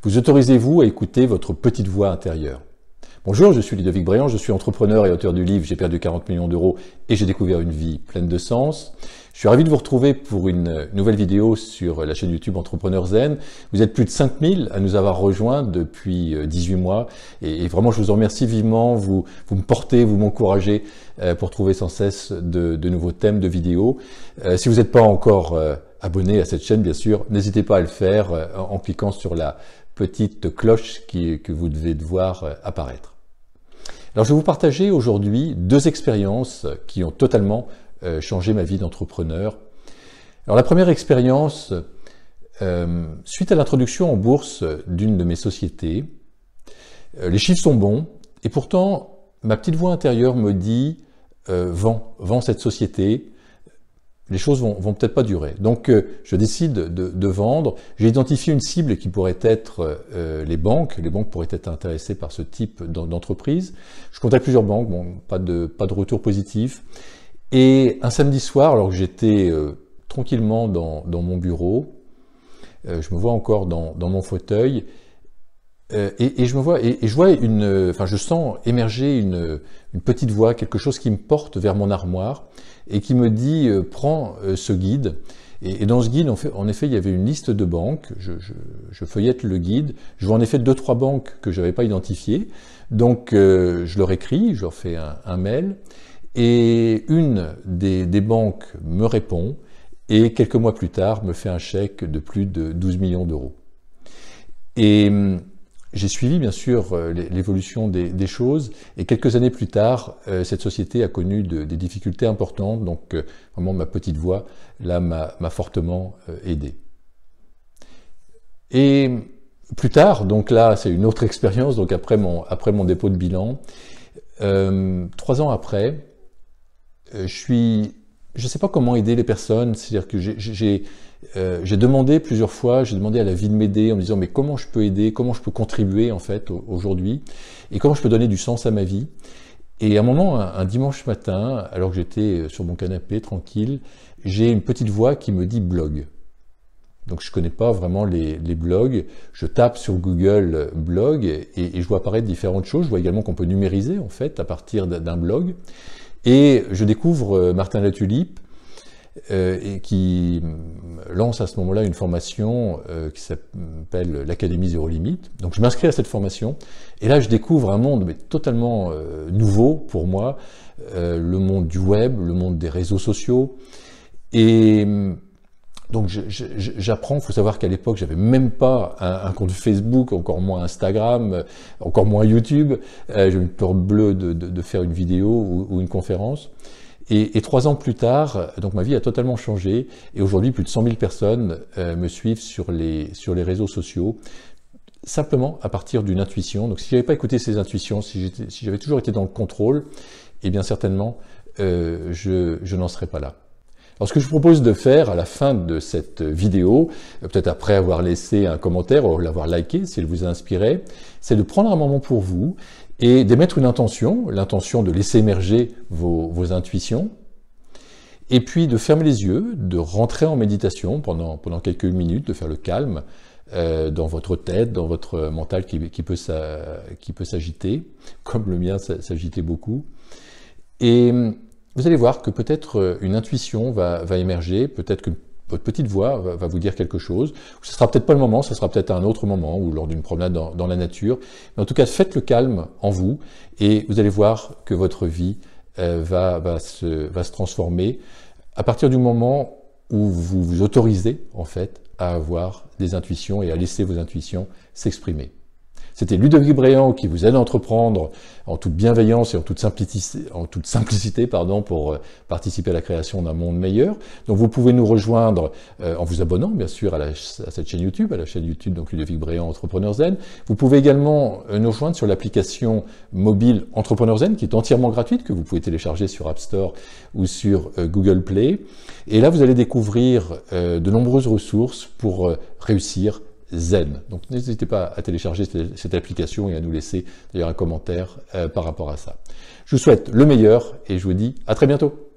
Vous autorisez-vous à écouter votre petite voix intérieure? Bonjour, je suis Ludovic Bréant, je suis entrepreneur et auteur du livre « J'ai perdu 40 millions d'euros et j'ai découvert une vie pleine de sens ». Je suis ravi de vous retrouver pour une nouvelle vidéo sur la chaîne YouTube Entrepreneur Zen. Vous êtes plus de 5000 à nous avoir rejoints depuis 18 mois et vraiment je vous en remercie vivement. Vous me portez, vous m'encouragez pour trouver sans cesse de nouveaux thèmes de vidéos. Si vous n'êtes pas encore abonné à cette chaîne, bien sûr, n'hésitez pas à le faire en cliquant sur la petite cloche que vous devez voir apparaître. Alors je vais vous partager aujourd'hui deux expériences qui ont totalement changé ma vie d'entrepreneur. Alors la première expérience, suite à l'introduction en bourse d'une de mes sociétés, les chiffres sont bons et pourtant ma petite voix intérieure me dit vends cette société. Les choses vont peut-être pas durer. Donc, je décide de vendre. J'ai identifié une cible qui pourrait être les banques. Les banques pourraient être intéressées par ce type d'entreprise. Je contacte plusieurs banques, bon, pas de retour positif. Et un samedi soir, alors que j'étais tranquillement dans mon bureau, je me vois encore dans mon fauteuil, et je vois je sens émerger une petite voix, quelque chose qui me porte vers mon armoire et qui me dit prends ce guide. Et dans ce guide, en effet, il y avait une liste de banques. Je feuillette le guide. Je vois en effet 2-3 banques que je n'avais pas identifiées. Donc je leur écris, je leur fais un mail. Et une des banques me répond et quelques mois plus tard me fait un chèque de plus de 12 millions d'euros. Et j'ai suivi bien sûr l'évolution des choses et quelques années plus tard, cette société a connu des difficultés importantes, donc vraiment ma petite voix là m'a fortement aidé. Et plus tard, donc là c'est une autre expérience, donc après mon dépôt de bilan, 3 ans après, je ne sais pas comment aider les personnes, c'est-à-dire que j'ai demandé plusieurs fois, j'ai demandé à la vie de m'aider en me disant mais comment je peux aider, comment je peux contribuer en fait aujourd'hui et comment je peux donner du sens à ma vie. Et à un moment, un dimanche matin, alors que j'étais sur mon canapé tranquille, j'ai une petite voix qui me dit blog. Donc je connais pas vraiment les blogs, je tape sur Google blog et je vois apparaître différentes choses, je vois également qu'on peut numériser en fait à partir d'un blog. Et je découvre Martin Latulippe et qui lance à ce moment-là une formation qui s'appelle l'Académie Zéro Limite. Donc je m'inscris à cette formation et là je découvre un monde mais totalement nouveau pour moi, le monde du web, le monde des réseaux sociaux. Et donc j'apprends, il faut savoir qu'à l'époque j'avais même pas un compte Facebook, encore moins Instagram, encore moins YouTube. J'ai une peur bleue de faire une vidéo ou une conférence. Et 3 ans plus tard, donc ma vie a totalement changé. Et aujourd'hui, plus de 100 000 personnes me suivent sur les réseaux sociaux, simplement à partir d'une intuition. Donc si j'avais pas écouté ces intuitions, si j'avais toujours été dans le contrôle, eh bien certainement je n'en serais pas là. Alors ce que je vous propose de faire à la fin de cette vidéo, peut-être après avoir laissé un commentaire ou l'avoir liké si elle vous a inspiré, c'est de prendre un moment pour vous et d'émettre une intention, l'intention de laisser émerger vos intuitions, et puis de fermer les yeux, de rentrer en méditation pendant quelques minutes, de faire le calme dans votre tête, dans votre mental qui peut s'agiter, comme le mien s'agitait beaucoup. Et vous allez voir que peut-être une intuition va émerger, peut-être que votre petite voix va vous dire quelque chose. Ce ne sera peut-être pas le moment, ce sera peut-être un autre moment ou lors d'une promenade dans la nature. Mais en tout cas, faites le calme en vous et vous allez voir que votre vie va se transformer à partir du moment où vous vous autorisez en fait à avoir des intuitions et à laisser vos intuitions s'exprimer. C'était Ludovic Bréant qui vous aide à entreprendre en toute bienveillance et en toute simplicité pour participer à la création d'un monde meilleur. Donc vous pouvez nous rejoindre en vous abonnant bien sûr à cette chaîne YouTube, à la chaîne YouTube donc Ludovic Bréant Entrepreneur Zen. Vous pouvez également nous rejoindre sur l'application mobile Entrepreneur Zen qui est entièrement gratuite, que vous pouvez télécharger sur App Store ou sur Google Play. Et là vous allez découvrir de nombreuses ressources pour réussir Zen. Donc n'hésitez pas à télécharger cette application et à nous laisser d'ailleurs un commentaire par rapport à ça. Je vous souhaite le meilleur et je vous dis à très bientôt.